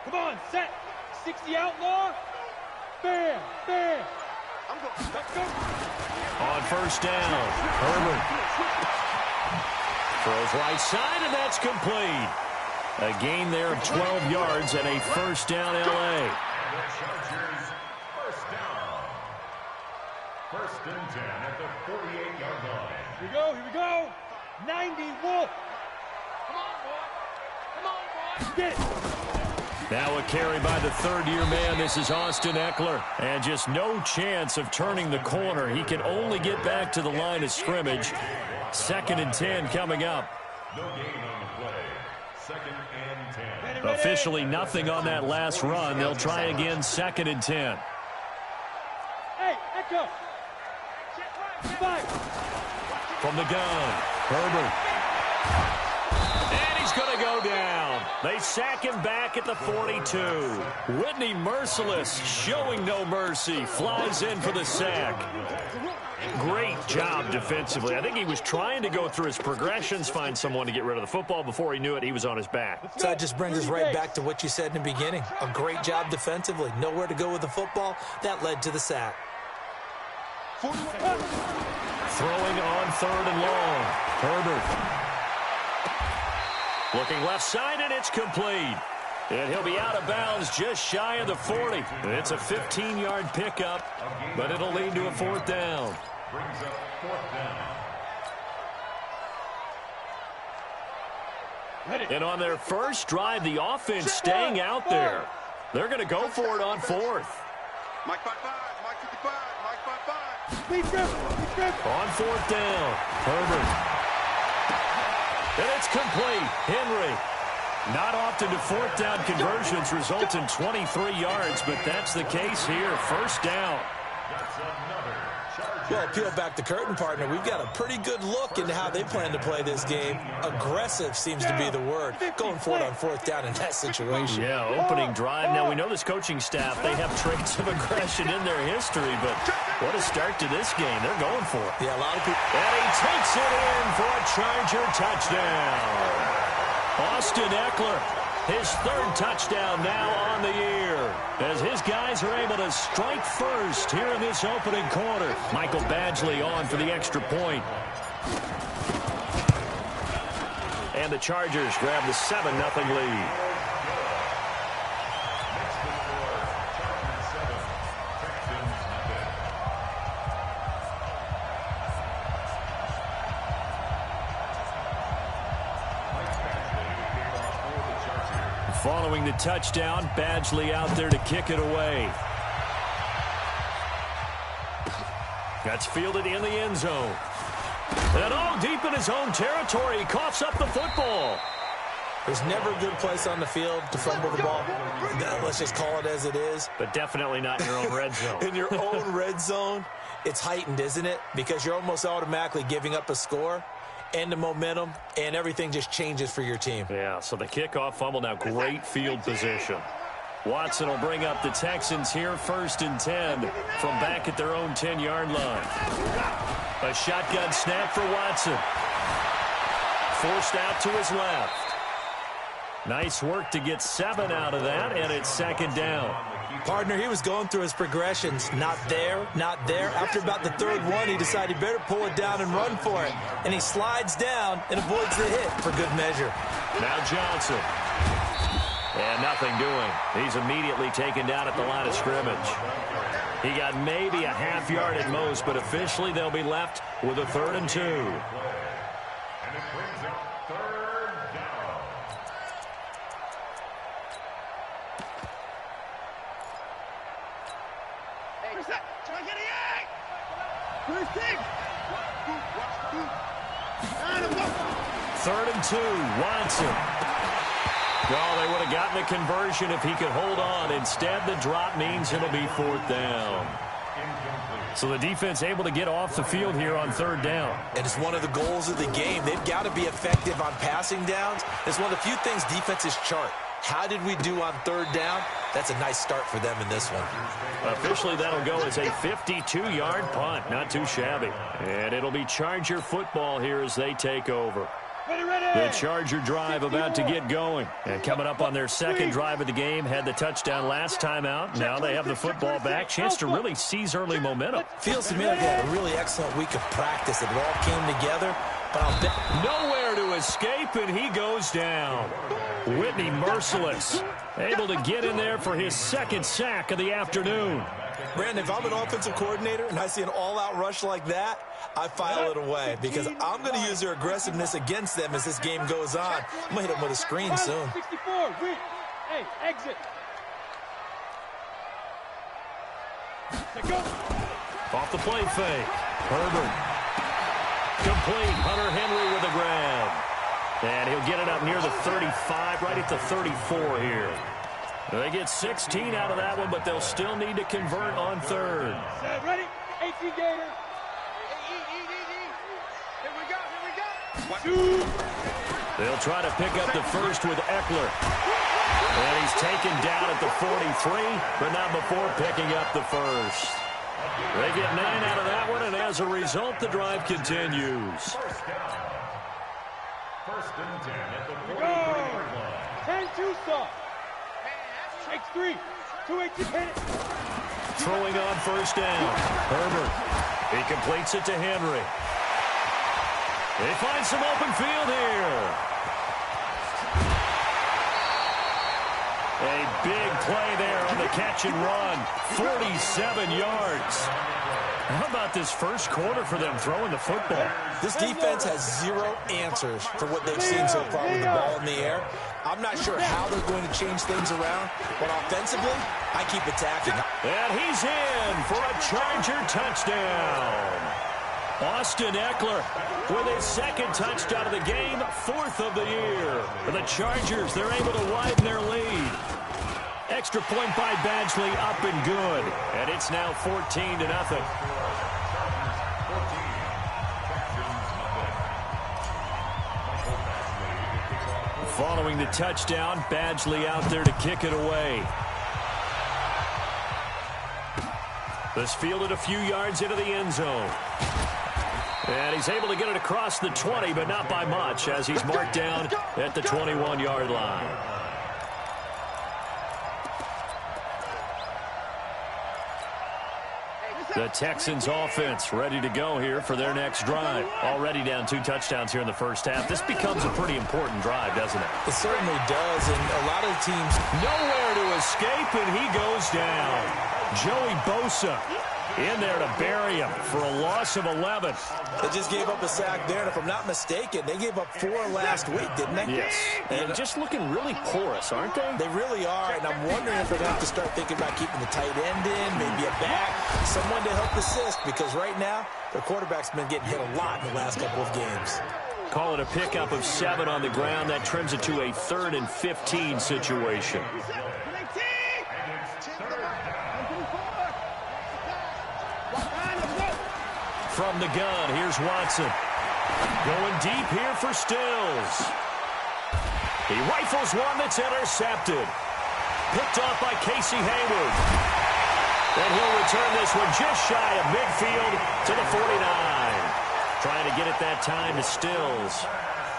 Come on, set. 60 outlaw. Bam, bam. Let's go. On first down, Herbert throws right side, and that's complete. A gain there of 12 yards and a first down, L.A. First down. First and 10 at the 48-yard line. Here we go, here we go. 90, Wolf. Come on, boy. Come on, boy. Get it. Now a carry by the third-year man. This is Austin Eckler. And just no chance of turning the corner. He can only get back to the line of scrimmage. 2nd and 10 coming up. No gain on the play. 2nd and 10. Officially nothing on that last run. They'll try again 2nd and 10. Hey, Echo. From the gun, Herbert. And he's going to go down. They sack him back at the 42. Whitney Merciless, showing no mercy, flies in for the sack. Great job defensively. I think he was trying to go through his progressions, find someone to get rid of the football. Before he knew it, he was on his back. So that just brings us right back to what you said in the beginning. A great job defensively. Nowhere to go with the football. That led to the sack. Throwing on 3rd and long. Herbert. Looking left side, and it's complete. And he'll be out of bounds just shy of the 40. It's a 15-yard pickup, but it'll lead to a 4th down. Brings up 4th down. And on their first drive, the offense staying out there. They're going to go for it on 4th. Mike 5-5, Mike 55, Mike 5-5. Lead grip. On 4th down, Herbert. And it's complete. Henry. Not often do 4th down conversions result in 23 yards, but that's the case here. 1st down. That's another Charger. Well, peel back the curtain, partner. We've got a pretty good look into how they plan to play this game. Aggressive seems to be the word. Going for it on 4th down in that situation. Yeah, opening drive. Now, we know this coaching staff, they have traits of aggression in their history, but what a start to this game. They're going for it. Yeah, a lot of people. And he takes it in for a Charger touchdown. Austin Eckler, his 3rd touchdown now on the year, as his guys are able to strike first here in this opening quarter. Michael Badgley on for the extra point. And the Chargers grab the 7-0 lead. Following the touchdown, Badgley out there to kick it away. That's fielded in the end zone. And all deep in his own territory, he coughs up the football. There's never a good place on the field to fumble the ball. Let's just call it as it is. But definitely not in your own red zone. In your own red zone, it's heightened, isn't it? Because you're almost automatically giving up a score and the momentum, and everything just changes for your team. Yeah, so the kickoff fumble, now great field position. Watson will bring up the Texans here, 1st and 10 from back at their own 10-yard line. A shotgun snap for Watson. Forced out to his left. Nice work to get 7 out of that, and it's 2nd down. Partner, he was going through his progressions. Not there, not there. After about the 3rd one, he decided he better pull it down and run for it. And he slides down and avoids the hit for good measure. Now Johnson. And nothing doing. He's immediately taken down at the line of scrimmage. He got maybe a half yard at most, but officially they'll be left with a 3rd and 2. And it brings up 3rd down. Where's that? Try to get it. Where's Dick? 3rd and 2, Watson. Well, they would have gotten the conversion if he could hold on. Instead, the drop means it'll be 4th down. So the defense able to get off the field here on 3rd down. And it's one of the goals of the game. They've got to be effective on passing downs. It's one of the few things defenses chart. How did we do on 3rd down? That's a nice start for them in this one. Officially, that'll go as a 52-yard punt. Not too shabby. And it'll be Charger football here as they take over. The Charger drive about to get going. And coming up on their second drive of the game, had the touchdown last time out. Now they have the football back. Chance to really seize early momentum. Feels to me like they had a really excellent week of practice. It all came together. But I'll bet nowhere to escape, and he goes down. Whitney merciless. Able to get in there for his second sack of the afternoon. Brandon, if I'm an offensive coordinator and I see an all-out rush like that, I file it away because I'm going to use their aggressiveness against them as this game goes on. I'm going to hit them with a screen soon. 64, hey, exit. Go. Off the play fake. Herbert. Complete. Hunter Henry with a grab. And he'll get it up near the 35, right at the 34 here. They get 16 out of that one, but they'll still need to convert on third. Ready? AC Gator. Here we go. They'll try to pick up the first with Eckler. And he's taken down at the 43, but not before picking up the first. They get 9 out of that one, and as a result, the drive continues. First and 10 at the 43 Go. yard line. 10-2 stop. Takes 3. 2-8, hit it. Throwing on first down. Herbert. He completes it to Henry. They find some open field here. A big play there on the catch and run. 47 yards. How about this first quarter for them throwing the football? This defense has zero answers for what they've seen so far with the ball in the air. I'm not sure how they're going to change things around, but offensively, I keep attacking. And he's in for a Charger touchdown. Austin Eckler with his second touchdown of the game, 4th of the year. For the Chargers, they're able to widen their lead. Extra point by Badgley, up and good. And it's now 14-0. Following the touchdown, Badgley out there to kick it away. This fielded a few yards into the end zone. And he's able to get it across the 20, but not by much, as he's marked down at the 21-yard line. The Texans offense ready to go here for their next drive. Already down 2 touchdowns here in the first half. This becomes a pretty important drive, doesn't it? It certainly does, and a lot of teams nowhere to escape, and he goes down. Joey Bosa in there to bury him for a loss of 11. They just gave up a sack there, and if I'm not mistaken, they gave up 4 last week, didn't they? Yes. And just looking really porous, aren't they? They really are, and I'm wondering if they're going to have to start thinking about keeping the tight end in, maybe a back, someone to help assist, because right now, their quarterback's been getting hit a lot in the last couple of games. Call it a pickup of 7 on the ground. That trims it to a 3rd and 15 situation. From the gun, here's Watson. Going deep here for Stills. He rifles one that's intercepted. Picked off by Casey Hayward. And he'll return this one just shy of midfield to the 49. Trying to get it that time to Stills.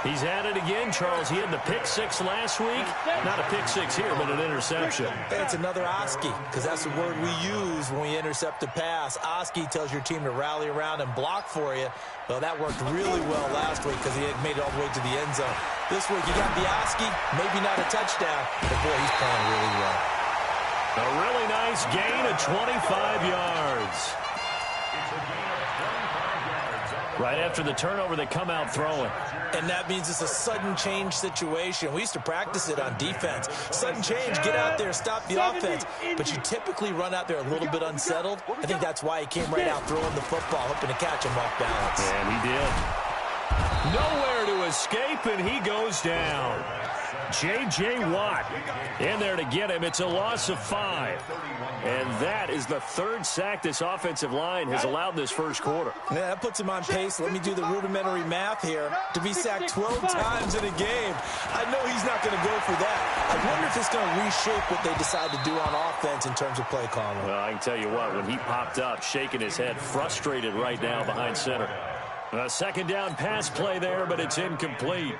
He's at it again, Charles. He had the pick 6 last week. Not a pick 6 here, but an interception. It's another Oski, because that's the word we use when we intercept a pass. Oski tells your team to rally around and block for you. Well, that worked really well last week because he had made it all the way to the end zone. This week, you got the Oski, maybe not a touchdown, but boy, he's playing really well. A really nice gain of 25 yards. Right after the turnover, they come out throwing. And that means it's a sudden change situation. We used to practice it on defense. Sudden change, get out there, stop the offense. But you typically run out there a little bit unsettled. I think that's why he came right out throwing the football, hoping to catch him off balance. And he did. Nowhere to escape, and he goes down. J.J. Watt in there to get him. It's a loss of 5. And that is the 3rd sack this offensive line has allowed this first quarter. Yeah, that puts him on pace. Let me do the rudimentary math here. To be sacked 12 times in a game, I know he's not going to go for that. I wonder if it's going to reshape what they decide to do on offense in terms of play calling. Well, I can tell you what, when he popped up, shaking his head, frustrated right now behind center. A second down pass play there, but it's incomplete.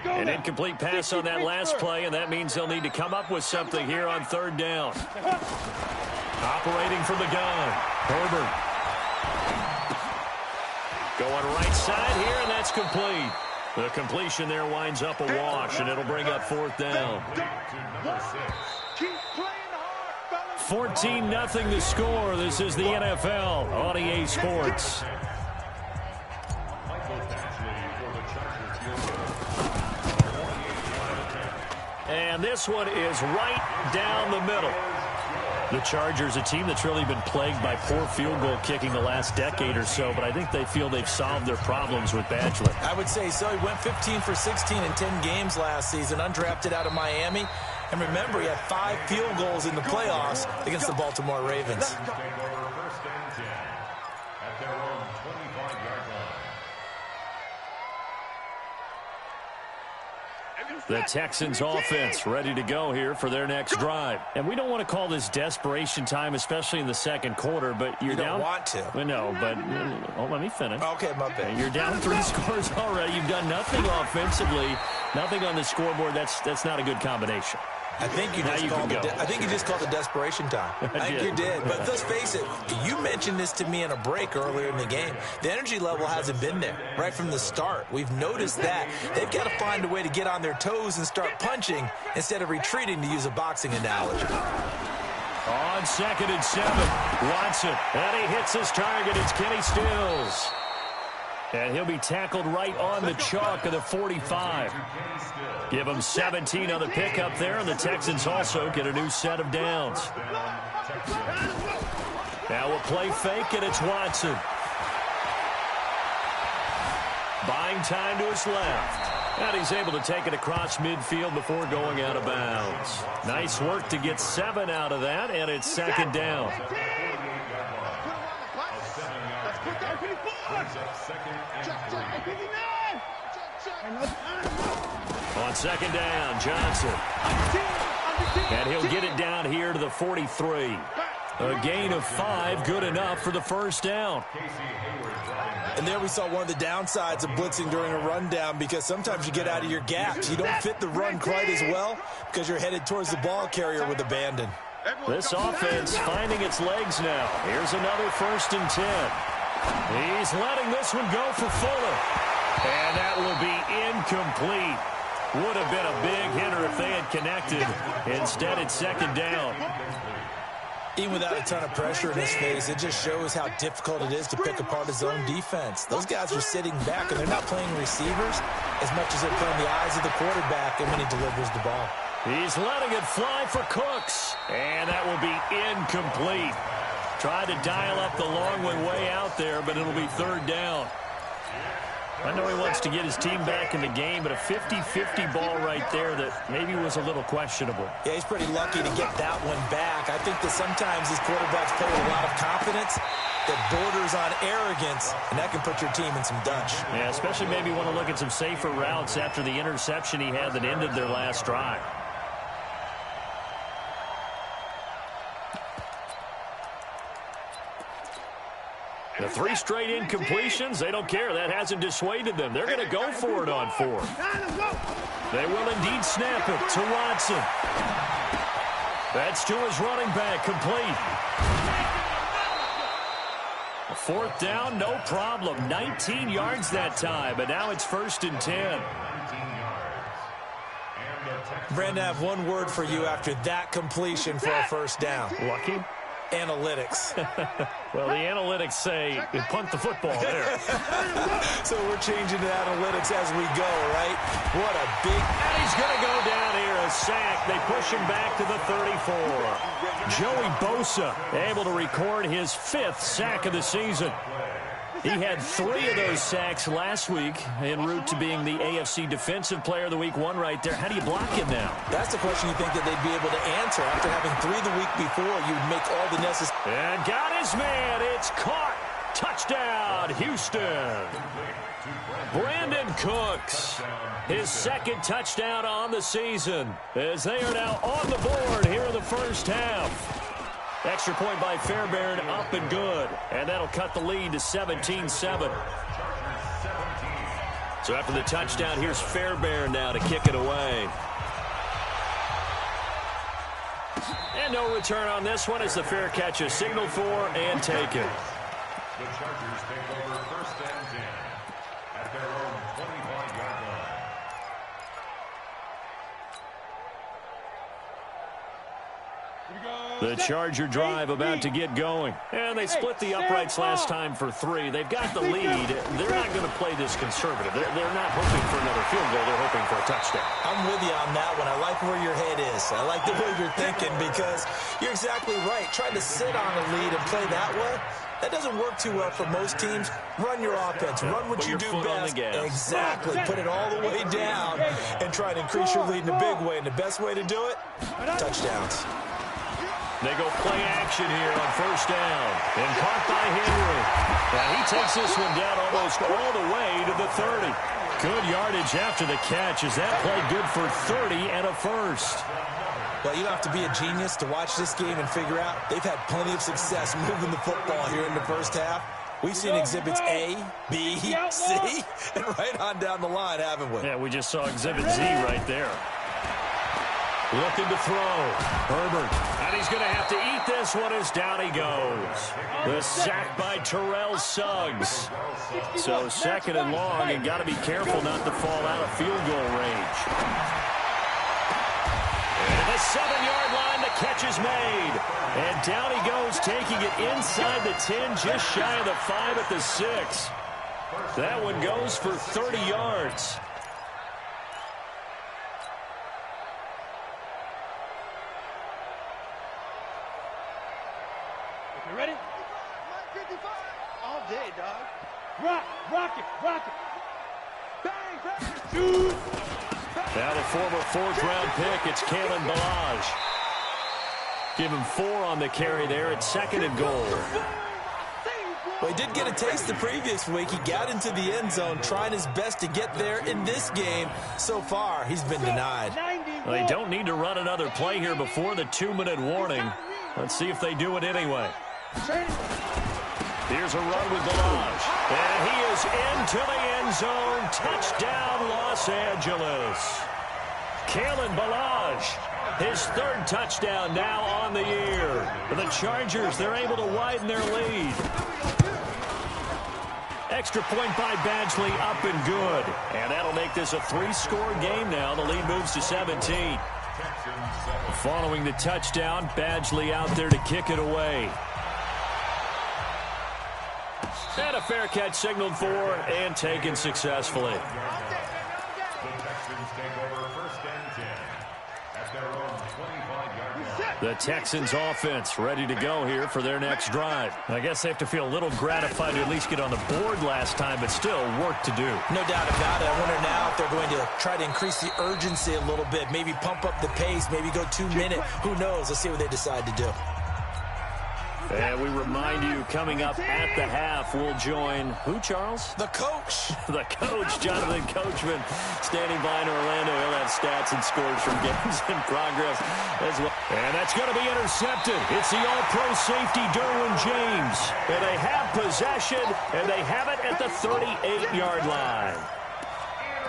An incomplete pass on that last play, and that means they'll need to come up with something here on third down. Operating from the gun, Herbert. Going right side here, and that's complete. The completion there winds up a wash, and it'll bring up fourth down. 14-0 the score. This is the NFL on EA Sports. And this one is right down the middle. The Chargers, a team that's really been plagued by poor field goal kicking the last decade or so, but I think they feel they've solved their problems with Badgley. I would say so. He went 15 for 16 in 10 games last season, undrafted out of Miami. And remember, he had 5 field goals in the playoffs against the Baltimore Ravens. The Texans offense ready to go here for their next drive. And we don't want to call this desperation time, especially in the second quarter, but you're down. You don't want to. Well, no, but let me finish. Okay, my bad. You're down 3 scores already. You've done nothing offensively, nothing on the scoreboard. That's not a good combination. I think you just called it desperation time. I think you did. But let's face it, you mentioned this to me in a break earlier in the game. The energy level hasn't been there right from the start. We've noticed that. They've got to find a way to get on their toes and start punching instead of retreating, to use a boxing analogy. On 2nd and 7, Watson. And he hits his target. It's Kenny Stills. And he'll be tackled right on the chalk of the 45. Give him 17 on the pickup there, and the Texans also get a new set of downs. Now we'll play fake, and it's Watson. Buying time to his left. And he's able to take it across midfield before going out of bounds. Nice work to get 7 out of that, and it's 2nd down. On 2nd down, Johnson. And he'll get it down here to the 43. A gain of 5, good enough for the first down. And there we saw one of the downsides of blitzing during a rundown, because sometimes you get out of your gaps. You don't fit the run quite as well because you're headed towards the ball carrier with abandon. This offense finding its legs now. Here's another 1st and 10. He's letting this one go for Fuller. And that will be incomplete. Would have been a big hitter if they had connected. Instead, it's 2nd down. Even without a ton of pressure in his face, it just shows how difficult it is to pick apart his own defense. Those guys are sitting back, and they're not playing receivers as much as they're playing the eyes of the quarterback and when he delivers the ball. He's letting it fly for Cooks. And that will be incomplete. Tried to dial up the long one way out there, but it'll be 3rd down. I know he wants to get his team back in the game, but a 50-50 ball right there that maybe was a little questionable. Yeah, he's pretty lucky to get that one back. I think that sometimes these quarterbacks play with a lot of confidence that borders on arrogance, and that can put your team in some Dutch. Yeah, especially maybe want to look at some safer routes after the interception he had that ended their last drive. The 3 straight incompletions, they don't care. That hasn't dissuaded them. They're going to go for it on 4th. They will indeed snap it to Watson. That's to his running back, complete. 4th down, no problem. 19 yards that time, but now it's 1st and 10. Brandon, I have one word for you after that completion for a 1st down. Lucky? Analytics. Well, the analytics say punt the football there. So we're changing to analytics as we go, right? What a big... And he's going to go down here, a sack. They push him back to the 34. Joey Bosa able to record his 5th sack of the season. He had 3 of those sacks last week en route to being the AFC Defensive Player of the Week 1 right there. How do you block him now? That's the question you think that they'd be able to answer. After having 3 the week before, you'd make all the necessary... And got his man. It's caught. Touchdown, Houston. Brandon Cooks, his 2nd touchdown on the season, as they are now on the board here in the first half. Extra point by Fairbairn, up and good. And that'll cut the lead to 17-7. So after the touchdown, here's Fairbairn now to kick it away. And no return on this one as the fair catch is signaled for and taken. The Chargers take over 1st and 10 at their own 25-yard line. The Charger drive about to get going. And they split the uprights last time for 3. They've got the lead. They're not going to play this conservative. They're not hoping for another field goal. They're hoping for a touchdown. I'm with you on that one. I like where your head is. I like the way you're thinking because you're exactly right. Trying to sit on a lead and play that way, that doesn't work too well for most teams. Run your offense. Run what you do best. Exactly. Put it all the way down and try to increase your lead in a big way. And the best way to do it, touchdowns. They go play action here on 1st down. And caught by Henry. And he takes this one down almost all the way to the 30. Good yardage after the catch. Is that play good for 30 and a first? Well, you don't have to be a genius to watch this game and figure out they've had plenty of success moving the football here in the first half. We've seen exhibits A, B, C, and right on down the line, haven't we? Yeah, we just saw exhibit Z right there. Looking to throw. Herbert. And he's going to have to eat this one as down he goes. The sack by Terrell Suggs. So 2nd and long, and got to be careful not to fall out of field goal range. And the 7-yard line, the catch is made. And down he goes, taking it inside the 10, just shy of the 5 at the 6. That one goes for 30 yards. You ready? All day, dog. Rock it. Bang, bang, shoot. Now the former 4th-round pick, it's Kalen Ballage. Give him 4 on the carry there at 2nd and goal. Well, he did get a taste the previous week. He got into the end zone trying his best to get there in this game. So far, he's been denied. Well, they don't need to run another play here before the 2-minute warning. Let's see if they do it anyway. Here's a run with Ballage. And he is into the end zone. Touchdown, Los Angeles. Kalen Ballage, his 3rd touchdown now on the year. For the Chargers, they're able to widen their lead. Extra point by Badgley, up and good. And that'll make this a 3-score game now. The lead moves to 17. Following the touchdown, Badgley out there to kick it away. And a fair catch signaled for and taken successfully. The Texans take over 1st and 10 at their own 25-yard line. The Texans offense ready to go here for their next drive. I guess they have to feel a little gratified to at least get on the board last time, but still work to do. No doubt about it. I wonder now if they're going to try to increase the urgency a little bit, maybe pump up the pace, maybe go 2-minute. Who knows? Let's see what they decide to do. And we remind you, coming up at the half, we'll join who, Charles? The coach. The coach, Jonathan Coachman, standing by in Orlando. He'll have stats and scores from games in progress as well. And that's going to be intercepted. It's the all-pro safety, Derwin James. And they have possession, and they have it at the 38-yard line.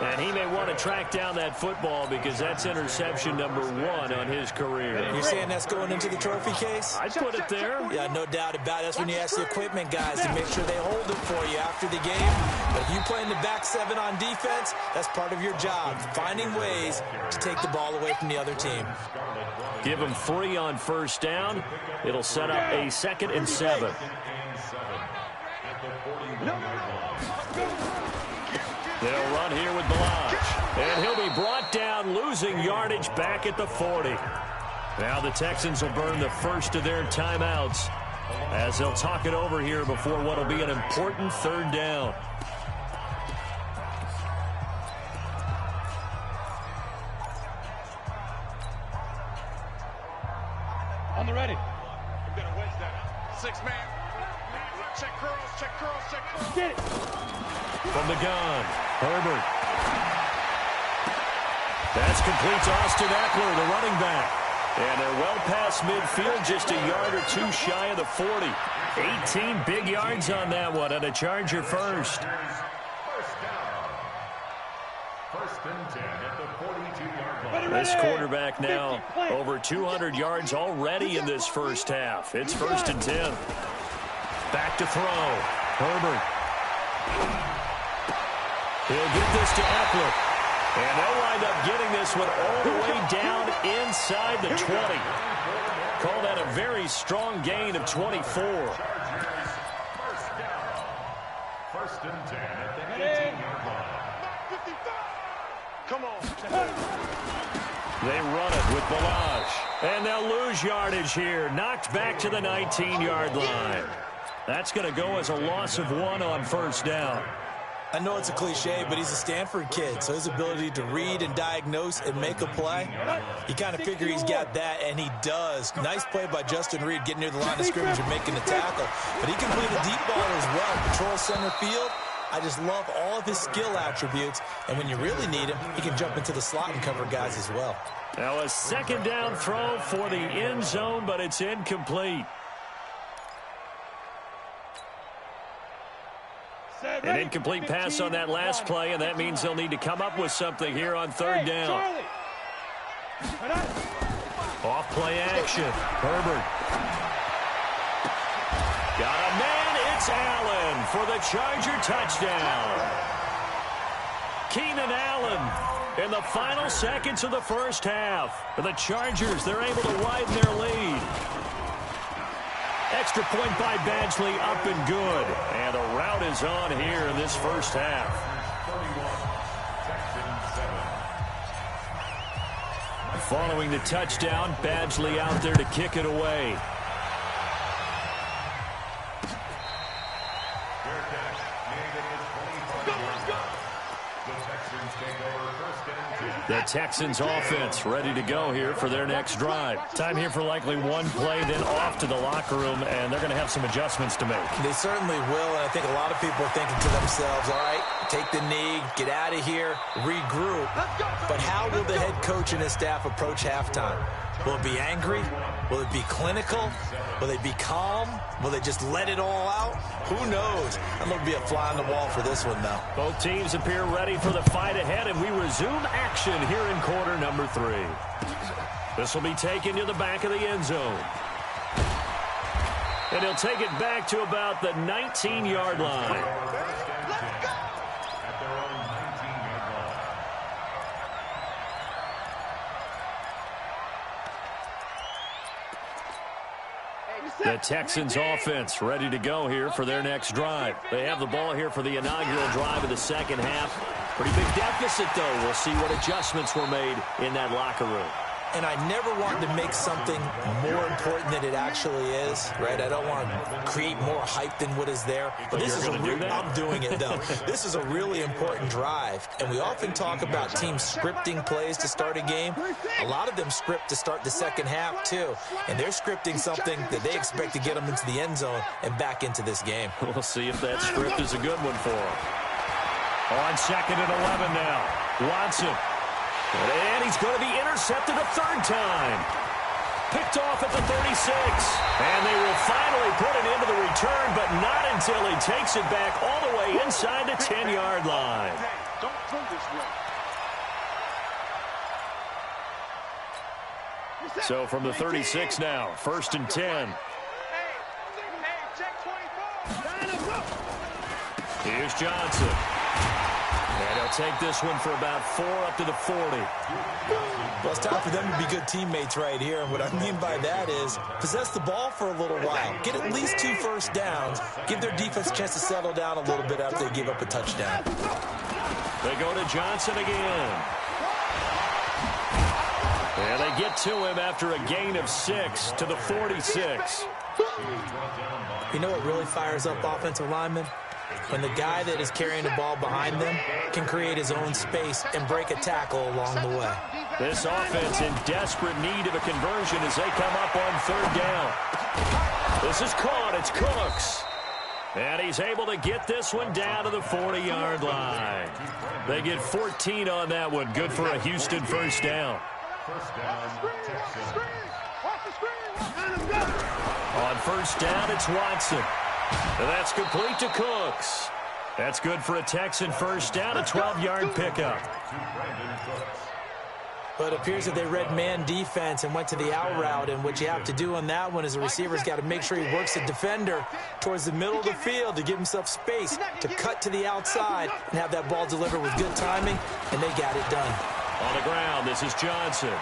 And he may want to track down that football because that's interception number 1 on his career. You're saying that's going into the trophy case? I'd put it there. Yeah, no doubt about it. That's when you ask the equipment guys to make sure they hold it for you after the game. But if you play in the back 7 on defense, that's part of your job, finding ways to take the ball away from the other team. Give them 3 on 1st down. It'll set up a 2nd and 7. They'll run here with Ballage. And he'll be brought down, losing yardage back at the 40. Now the Texans will burn the first of their timeouts as they'll talk it over here before what will be an important 3rd down. On the ready. We're going to wedge that. 6-man. Check curls. Get it. From the gun, Herbert. That's complete to Austin Eckler, the running back. And they're well past midfield, just a yard or 2 shy of the 40. 18 big yards on that one, and a Charger first. First and 10 at the 42-yard line. This quarterback now over 200 yards already in this first half. It's first and 10. Back to throw. Herbert. He'll get this to Eckler. And they'll wind up getting this one all the way down inside the 20. Call that a very strong gain of 24. First and 10 at the 18-yard line. Come on. They run it with Balaj. And they'll lose yardage here. Knocked back to the 19-yard line. That's going to go as a loss of 1 on first down. I know it's a cliche, but he's a Stanford kid, so his ability to read and diagnose and make a play, you kind of figure he's got that, and he does. Nice play by Justin Reed getting near the line of scrimmage and making the tackle. But he can play the deep ball as well. Patrol center field. I just love all of his skill attributes, and when you really need him, he can jump into the slot and cover guys as well. Now a second down throw for the end zone, but it's incomplete. An incomplete pass on that last play, and that means they'll need to come up with something here on third down. Off play action. Herbert. Got a man. It's Allen for the Charger touchdown. Keenan Allen in the final seconds of the first half. For the Chargers, they're able to widen their lead. Extra point by Badgley, up and good. And a rout is on here in this first half. Following the touchdown, Badgley out there to kick it away. The Texans offense ready to go here for their next drive. Time here for likely one play, then off to the locker room, and they're going to have some adjustments to make. They certainly will, and I think a lot of people are thinking to themselves, all right, take the knee, get out of here, regroup. But how will the head coach and his staff approach halftime? Will it be angry? Will it be clinical? Will they be calm? Will they just let it all out? Who knows? I'm going to be a fly on the wall for this one, though. Both teams appear ready for the fight ahead, and we resume action here in quarter number 3. This will be taken to the back of the end zone. And he'll take it back to about the 19-yard line. The Texans offense ready to go here for their next drive. They have the ball here for the inaugural drive of the second half. Pretty big deficit, though. We'll see what adjustments were made in that locker room. And I never want to make something more important than it actually is, right? I don't want to create more hype than what is there. But this is I'm doing it, though. This is a really important drive. And we often talk about teams scripting plays to start a game. A lot of them script to start the second half, too. And they're scripting something that they expect to get them into the end zone and back into this game. We'll see if that script is a good one for them. On second and 11 now. Watson. And he's going to be intercepted a third time. Picked off at the 36. And they will finally put it into the return, but not until he takes it back all the way inside the 10-yard line. Don't throw this way. So from the 36 now, first and 10. Hey, check 24. Here's Johnson. And he'll take this one for about 4 up to the 40. Well, it's time for them to be good teammates right here. And what I mean by that is possess the ball for a little while. Get at least 2 first downs. Give their defense a chance to settle down a little bit after they give up a touchdown. They go to Johnson again. And they get to him after a gain of 6 to the 46. You know what really fires up offensive linemen? When the guy that is carrying the ball behind them can create his own space and break a tackle along the way. This offense in desperate need of a conversion as they come up on third down. This is caught. It's Cooks. And he's able to get this one down to the 40-yard line. They get 14 on that one. Good for a Houston first down. On first down, it's Watson. And that's complete to Cooks. That's good for a Texan first down, a 12-yard pickup. But it appears that they read man defense and went to the out route, and what you have to do on that one is the receiver's got to make sure he works the defender towards the middle of the field to give himself space to cut to the outside and have that ball delivered with good timing, and they got it done. On the ground, this is Johnson.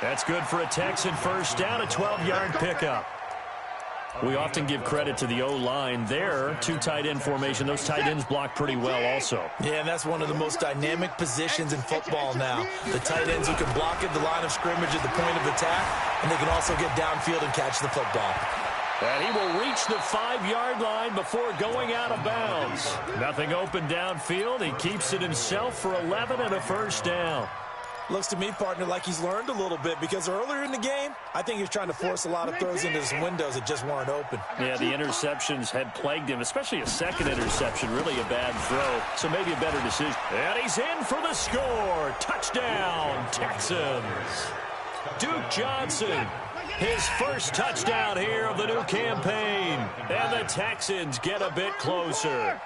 That's good for a Texan first down, a 12-yard pickup. We often give credit to the O-line there. Two tight end formation. Those tight ends block pretty well also. Yeah, and that's one of the most dynamic positions in football now. The tight ends who can block at the line of scrimmage at the point of attack, and they can also get downfield and catch the football. And he will reach the 5-yard line before going out of bounds. Nothing open downfield. He keeps it himself for 11 and a first down. Looks to me, partner, like he's learned a little bit, because earlier in the game, I think he was trying to force a lot of throws into some windows that just weren't open. Yeah, the interceptions had plagued him, especially a second interception, really a bad throw, so maybe a better decision. And he's in for the score. Touchdown, Texans. Duke Johnson, his first touchdown here of the new campaign. And the Texans get a bit closer.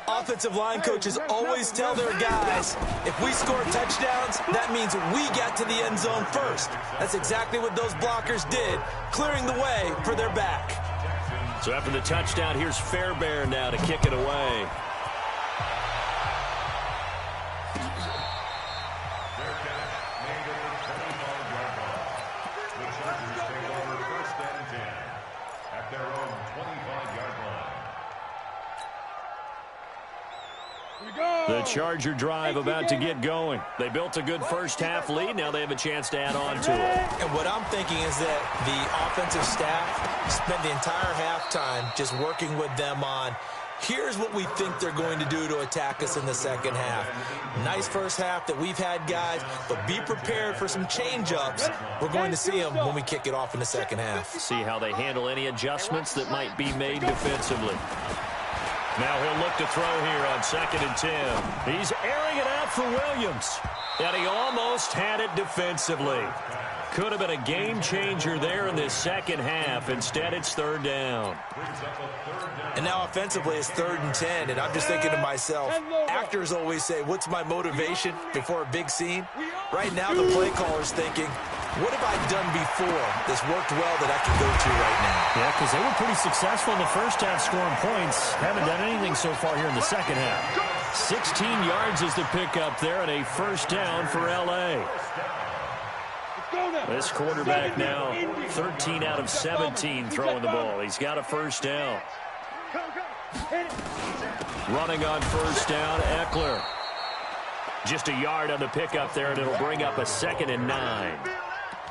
Offensive line coaches always tell their guys, if we score touchdowns, that means we got to the end zone first. That's exactly what those blockers did, clearing the way for their back. So after the touchdown, here's Fairbairn now to kick it away. The Charger drive about to get going. They built a good first-half lead. Now they have a chance to add on to it. And what I'm thinking is that the offensive staff spent the entire halftime just working with them on, here's what we think they're going to do to attack us in the second half. Nice first half that we've had, guys, but be prepared for some change-ups. We're going to see them when we kick it off in the second half. See how they handle any adjustments that might be made defensively. Now he'll look to throw here on 2nd and 10. He's airing it out for Williams. And he almost had it defensively. Could have been a game changer there in this second half. Instead, it's 3rd down. And now offensively, it's 3rd and 10. And I'm just thinking to myself, actors always say, what's my motivation before a big scene? Right now, the play caller's thinking, what have I done before that's worked well that I can go to right now? Yeah, because they were pretty successful in the first half scoring points. Haven't done anything so far here in the second half. 16 yards is the pickup there and a first down for L.A. This quarterback now 13 out of 17 throwing the ball. He's got a first down. Running on first down, Eckler. Just a yard on the pickup there, and it'll bring up a 2nd and 9.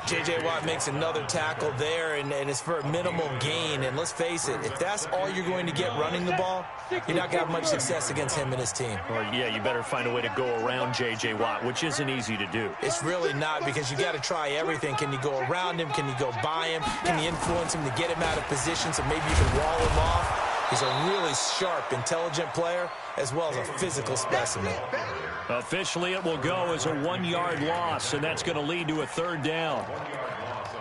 J.J. Watt makes another tackle there, and it's for a minimal gain. And let's face it, if that's all you're going to get running the ball, you're not going to have much success against him and his team. Well, yeah, you better find a way to go around J.J. Watt, which isn't easy to do. It's really not, because you got to try everything. Can you go around him? Can you go by him? Can you influence him to get him out of position so maybe you can wall him off? He's a really sharp, intelligent player, as well as a physical specimen. Officially, it will go as a 1-yard loss, and that's going to lead to a 3rd down.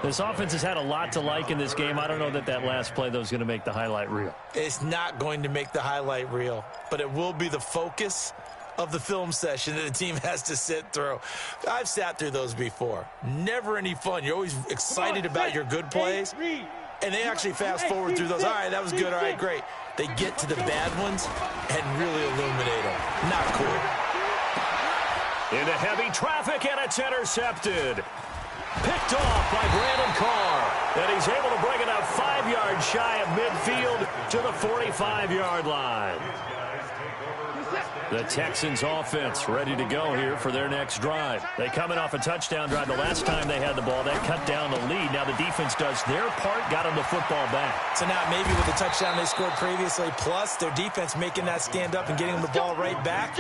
This offense has had a lot to like in this game. I don't know that last play, though, is going to make the highlight reel. It's not going to make the highlight reel, but it will be the focus of the film session that the team has to sit through. I've sat through those before. Never any fun. You're always excited about your good plays, and they actually fast forward through those. All right, that was good. All right, great. They get to the bad ones and really illuminate them. Not cool. Into heavy traffic, and it's intercepted. Picked off by Brandon Carr. And he's able to bring it up 5 yards shy of midfield to the 45-yard line. The Texans offense ready to go here for their next drive. They coming off a touchdown drive. The last time they had the ball, that cut down the lead. Now the defense does their part, got them the football back. So now maybe with the touchdown they scored previously, plus their defense making that stand up and getting them the ball right back,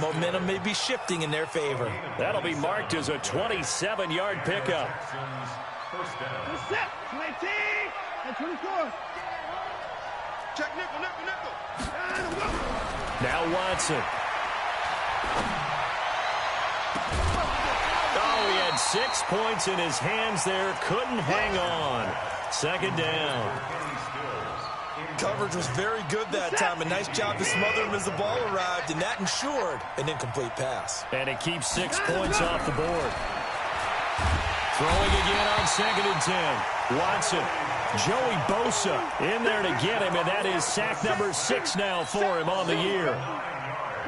momentum may be shifting in their favor. That'll be marked as a 27-yard pickup. Set, 19 and 24. Check nickel. Now Watson. Oh, he had 6 points in his hands there. Couldn't hang on. 2nd down. coverage was very good that time. A nice job to smother him as the ball arrived, and that ensured an incomplete pass. And it keeps 6 points off the board. Throwing again on 2nd and 10. Watson. Joey Bosa in there to get him, and that is sack number 6 now for him on the year.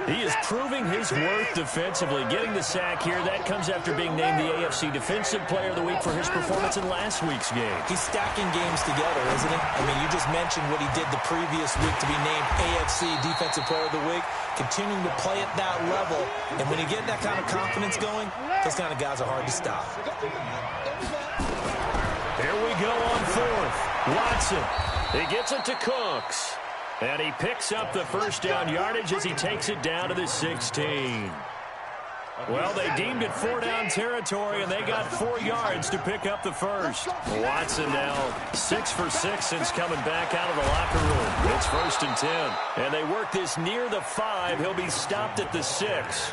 He is proving his worth defensively. Getting the sack here, that comes after being named the AFC Defensive Player of the Week for his performance in last week's game. He's stacking games together, isn't he? I mean, you just mentioned what he did the previous week to be named AFC Defensive Player of the Week, continuing to play at that level. And when you get that kind of confidence going, those kind of guys are hard to stop. Here we go on 4th. Watson. He gets it to Cooks. And he picks up the first down yardage as he takes it down to the 16. Well, they deemed it 4-down territory, and they got 4 yards to pick up the first. Watson now 6 for 6 since coming back out of the locker room. It's 1st and 10. And they work this near the 5. He'll be stopped at the 6.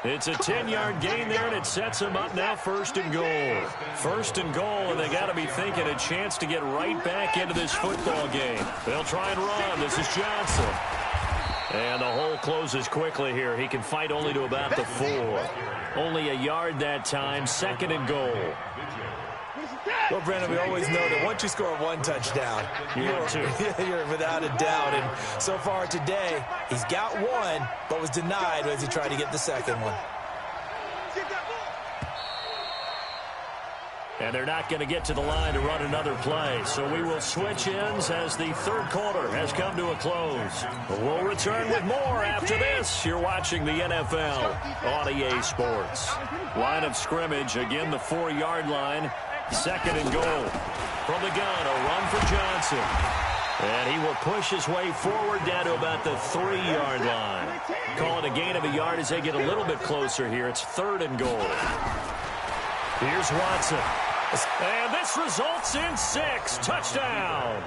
It's a 10-yard gain there, and it sets them up now 1st and goal. 1st and goal, and they got to be thinking a chance to get right back into this football game. They'll try and run. This is Johnson. And the hole closes quickly here. He can fight only to about the 4. Only a yard that time, 2nd and goal. Well, Brandon, we always know that once you score 1 touchdown, you're without a doubt. And so far today, he's got 1, but was denied as he tried to get the 2nd one. And they're not going to get to the line to run another play. So we will switch ends as the 3rd quarter has come to a close. We'll return with more after this. You're watching the NFL on EA Sports. Line of scrimmage, again the 4-yard line. 2nd and goal. From the gun, a run for Johnson. And he will push his way forward down to about the 3-yard line. Call it a gain of a yard as they get a little bit closer here. It's 3rd and goal. Here's Watson. And this results in 6. Touchdown.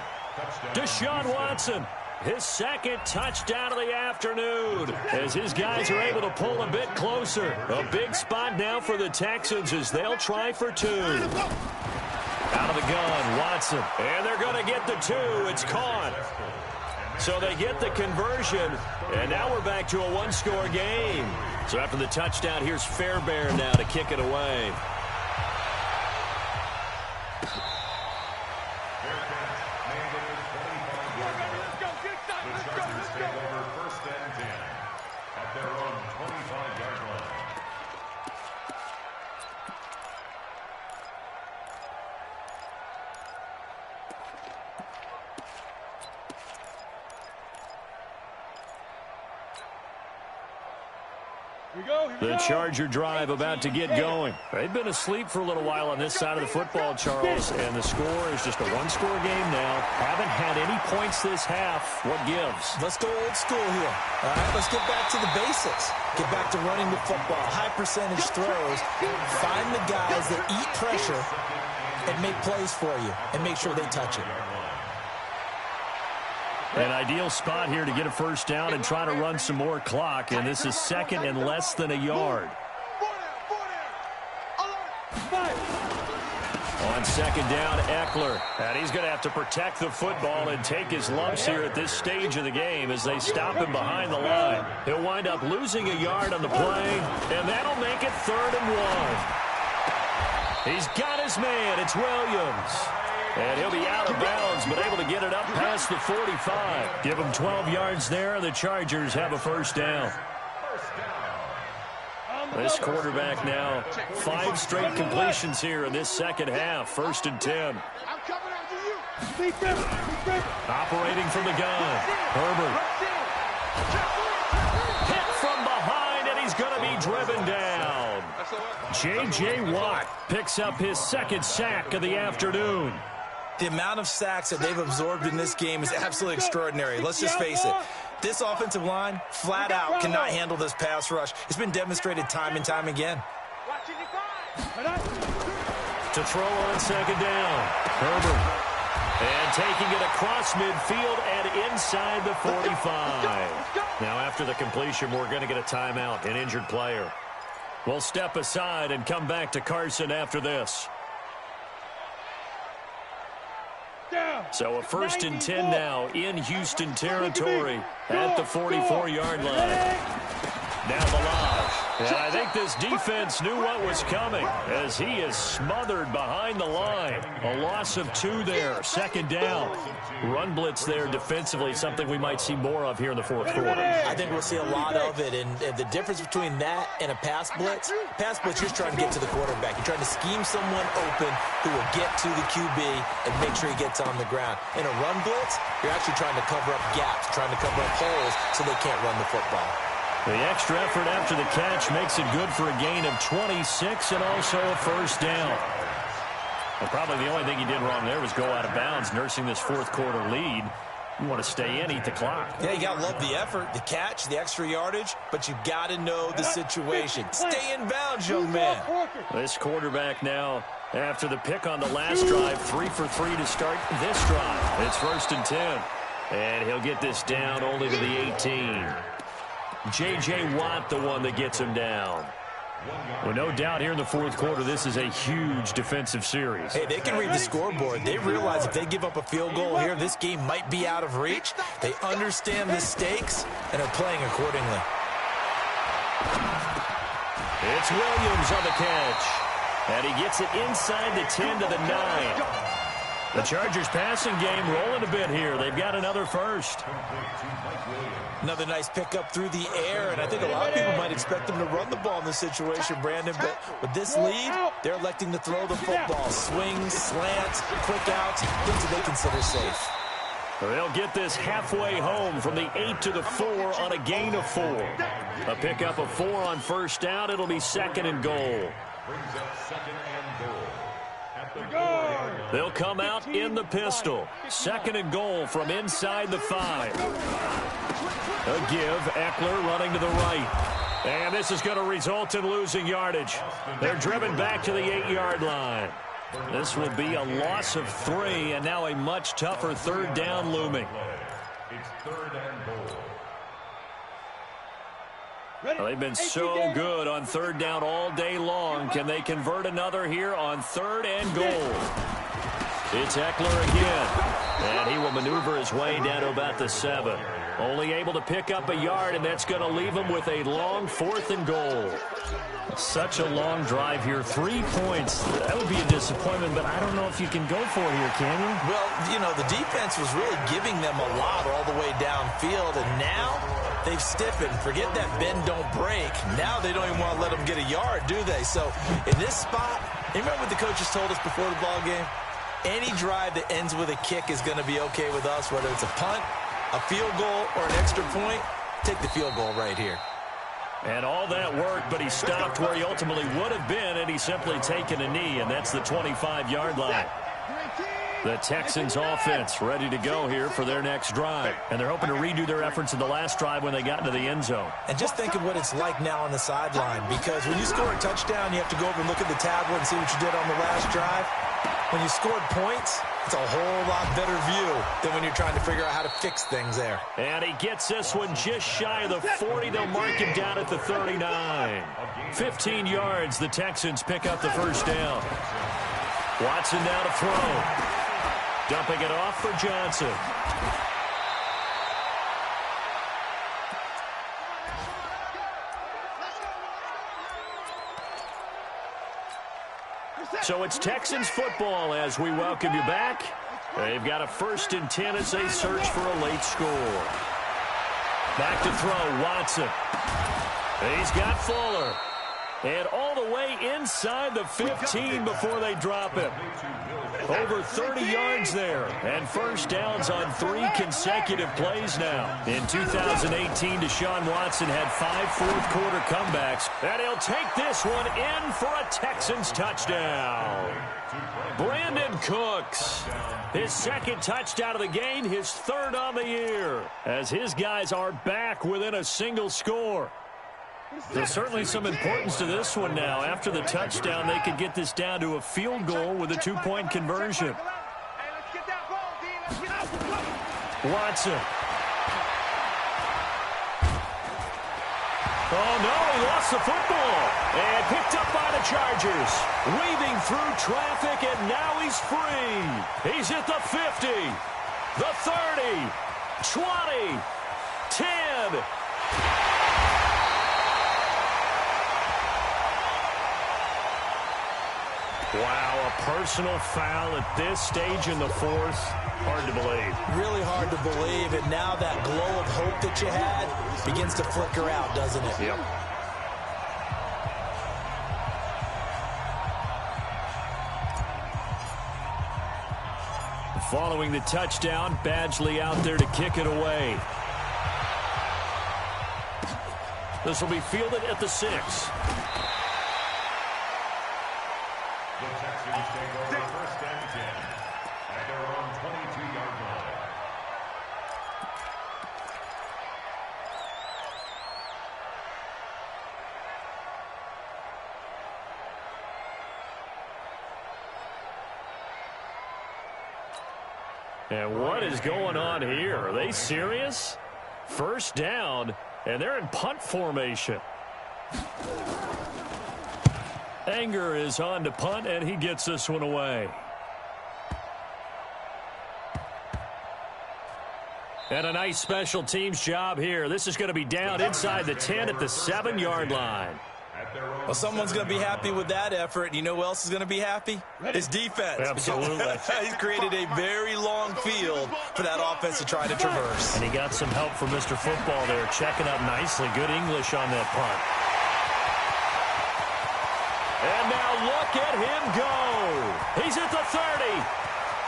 Deshaun Watson. His 2nd touchdown of the afternoon as his guys are able to pull a bit closer. A big spot now for the Texans as they'll try for 2. Out of the gun, Watson. And they're going to get the 2. It's caught. So they get the conversion, and now we're back to a 1-score game. So after the touchdown, here's Fairbairn now to kick it away. The Charger drive about to get going. They've been asleep for a little while on this side of the football, Charles, and the score is just a 1-score game now. Haven't had any points this half. What gives? Let's go old school here. All right, let's get back to the basics. Get back to running the football, high percentage throws. Find the guys that eat pressure and make plays for you and make sure they touch it. An ideal spot here to get a first down and try to run some more clock, and this is 2nd and less than a yard. On 2nd down, Eckler. And he's going to have to protect the football and take his lumps here at this stage of the game as they stop him behind the line. He'll wind up losing a yard on the play, and that'll make it 3rd and 1. He's got his man. It's Williams. And he'll be out of bounds, but able to get it up past the 45. Give him 12 yards there. The Chargers have a first down. This quarterback now, 5 straight completions here in this second half. 1st and 10. Operating from the gun. Herbert. Hit from behind, and he's going to be driven down. J.J. Watt picks up his 2nd sack of the afternoon. The amount of sacks that they've absorbed in this game is absolutely extraordinary. Let's just face it. This offensive line, flat out, cannot handle this pass rush. It's been demonstrated time and time again. To throw on 2nd down. Herbert. And taking it across midfield and inside the 45. Now after the completion, we're going to get a timeout, an injured player. We'll step aside and come back to Carson after this. Down. So a 1st and 10 now in Houston territory at the 44-yard line. Now Balaj. And I think this defense knew what was coming as he is smothered behind the line. A loss of 2 there, 2nd down. Run blitz there defensively, something we might see more of here in the 4th quarter. I think we'll see a lot of it, and the difference between that and a pass blitz, you're just trying to get to the quarterback. You're trying to scheme someone open who will get to the QB and make sure he gets on the ground. In a run blitz, you're actually trying to cover up gaps, trying to cover up holes so they can't run the football. The extra effort after the catch makes it good for a gain of 26 and also a 1st down. And probably the only thing he did wrong there was go out of bounds, nursing this 4th quarter lead. You want to stay in, eat the clock. Yeah, you got to love the effort, the catch, the extra yardage, but you got to know the situation. Stay in bounds, young man. This quarterback now, after the pick on the last drive, 3 for 3 to start this drive. It's 1st and 10. And he'll get this down only to the 18. J.J. Watt, the one that gets him down. Well, no doubt here in the 4th quarter, this is a huge defensive series. Hey, they can read the scoreboard. They realize if they give up a field goal here, this game might be out of reach. They understand the stakes and are playing accordingly. It's Williams on the catch. And he gets it inside the 10 to the 9. The Chargers passing game rolling a bit here. They've got another 1st. Another nice pickup through the air, and I think a lot of people might expect them to run the ball in this situation, Brandon, but with this lead, they're electing to throw the football. Swings, slants, quick outs, things that they consider safe. They'll get this halfway home from the 8 to the 4 on a gain of 4. A pickup of 4 on 1st down. It'll be 2nd and goal. Brings up 2nd and goal. At the 4-yard line. They'll come out in the pistol. 2nd and goal from inside the 5. A give, Eckler running to the right. And this is going to result in losing yardage. They're driven back to the 8-yard line. This will be a loss of 3, and now a much tougher 3rd down looming. It's 3rd and goal. Well, they've been so good on 3rd down all day long. Can they convert another here on 3rd and goal? It's Eckler again. And he will maneuver his way down to about the 7. Only able to pick up a yard, and that's going to leave him with a long 4th and goal. Such a long drive here. 3 points. That would be a disappointment, but I don't know if you can go for it here, can you? Well, you know, the defense was really giving them a lot all the way downfield, and now they've stiffened. Forget that bend, don't break. Now they don't even want to let them get a yard, do they? So in this spot, you remember what the coaches told us before the ball game? Any drive that ends with a kick is going to be okay with us, whether it's a punt, a field goal, or an extra point. Take the field goal right here. And all that worked, but he stopped where he ultimately would have been, and he's simply taken a knee, and that's the 25-yard line. The Texans offense ready to go here for their next drive. And they're hoping to redo their efforts in the last drive when they got into the end zone. And just think of what it's like now on the sideline, because when you score a touchdown, you have to go over and look at the tablet and see what you did on the last drive. When you scored points, it's a whole lot better view than when you're trying to figure out how to fix things there. And he gets this one just shy of the 40. They'll mark him down at the 39. 15 yards. The Texans pick up the 1st down. Watson now to throw. Dumping it off for Johnson. So it's Texans football as we welcome you back. They've got a 1st and 10 as they search for a late score. Back to throw, Watson. He's got Fuller. And all the way inside the 15 before they drop him. Over 30 yards there. And 1st downs on 3 consecutive plays now. In 2018, Deshaun Watson had 5 fourth-quarter comebacks. And he'll take this one in for a Texans touchdown. Brandon Cooks. His 2nd touchdown of the game, his 3rd on the year. As his guys are back within a single score. There's certainly some importance to this one now. After the touchdown, they could get this down to a field goal with a 2-point conversion. Watson. Oh, no, he lost the football. And picked up by the Chargers. Weaving through traffic, and now he's free. He's at the 50, the 30, 20, 10. Wow, a personal foul at this stage in the fourth. Hard to believe. Really hard to believe, and now that glow of hope that you had begins to flicker out, doesn't it? Yep. Following the touchdown, Badgley out there to kick it away. This will be fielded at the 6. The Texans take over first and 10 at their own 22-yard line. And what is going on here? Are they serious? First down, and they're in punt formation. Anger is on to punt, and he gets this one away. And a nice special teams job here. This is going to be down inside the 10 at the 7-yard line. Well, someone's going to be happy with that effort. You know who else is going to be happy? His defense. Absolutely. He's created a very long field for that offense to try to traverse. And he got some help from Mr. Football there, checking up nicely. Good English on that punt. And now look at him go. He's at the 30,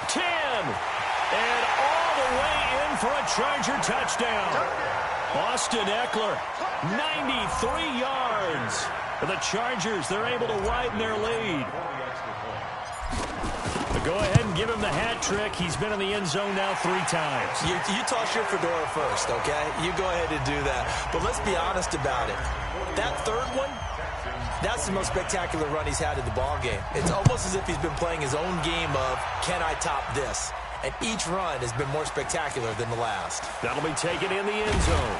10, and all the way in for a Charger touchdown. Austin Eckler, 93 yards. For the Chargers, they're able to widen their lead. But go ahead and give him the hat trick. He's been in the end zone now 3 times. You toss your fedora first, okay? You go ahead and do that. But let's be honest about it. That third one, that's the most spectacular run he's had in the ballgame. It's almost as if he's been playing his own game of, can I top this? And each run has been more spectacular than the last. That'll be taken in the end zone.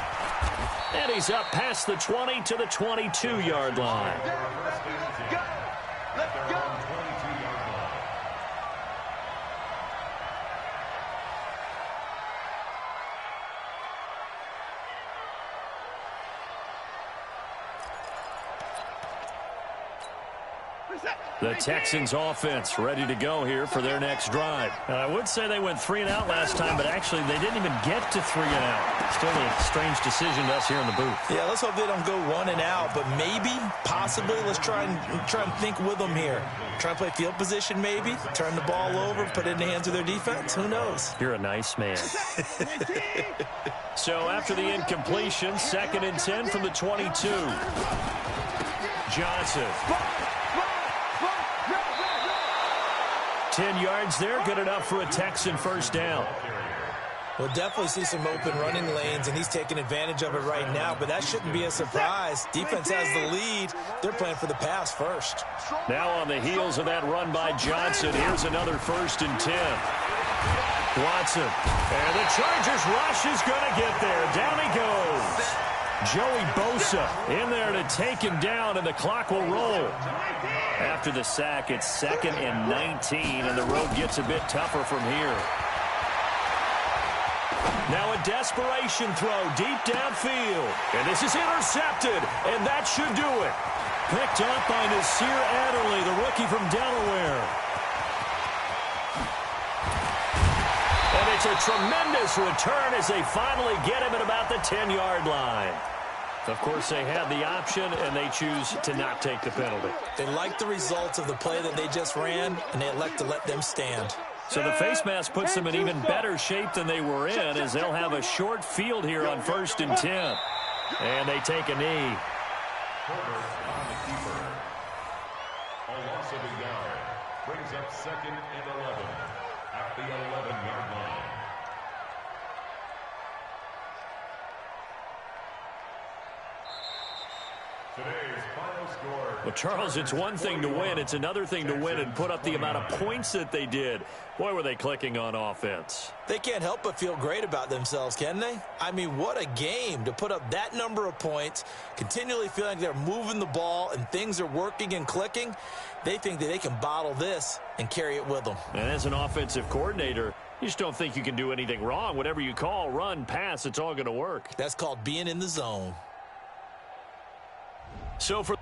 And he's up past the 20 to the 22-yard line. Let's go. The Texans offense ready to go here for their next drive. I would say they went 3 and out last time, but actually they didn't even get to 3 and out. Still a strange decision to us here in the booth. Yeah, let's hope they don't go 1 and out, but maybe, possibly, let's try and think with them here. Try and play field position maybe, turn the ball over, put it in the hands of their defense. Who knows? You're a nice man. So after the incompletion, 2nd and 10 from the 22. Johnson. 10 yards there, good enough for a Texan first down. We'll definitely see some open running lanes, and he's taking advantage of it right now, but that shouldn't be a surprise. Defense has the lead. They're playing for the pass first. Now on the heels of that run by Johnson, here's another 1st and 10. Watson, and the Chargers rush is going to get there. Down he goes. Joey Bosa in there to take him down, and the clock will roll. After the sack, it's 2nd and 19, and the road gets a bit tougher from here. Now a desperation throw deep downfield, and this is intercepted, and that should do it. Picked up by Nasir Adderley, the rookie from Delaware. And it's a tremendous return as they finally get him at about the 10-yard line. Of course, they had the option, and they choose to not take the penalty. They like the results of the play that they just ran, and they elect to let them stand. So the face mask puts them in even better shape than they were in, as they'll have a short field here on 1st and 10. And they take a knee. A loss of a yard brings up 2nd and 11 at the 11-yard line. Today's final Well, Charles, it's one thing to win. It's another thing to win and put up the amount of points that they did. Boy, were they clicking on offense. They can't help but feel great about themselves, can they? I mean, what a game to put up that number of points, continually feeling like they're moving the ball and things are working and clicking. They think that they can bottle this and carry it with them. And as an offensive coordinator, you just don't think you can do anything wrong. Whatever you call, run, pass, it's all going to work. That's called being in the zone. So for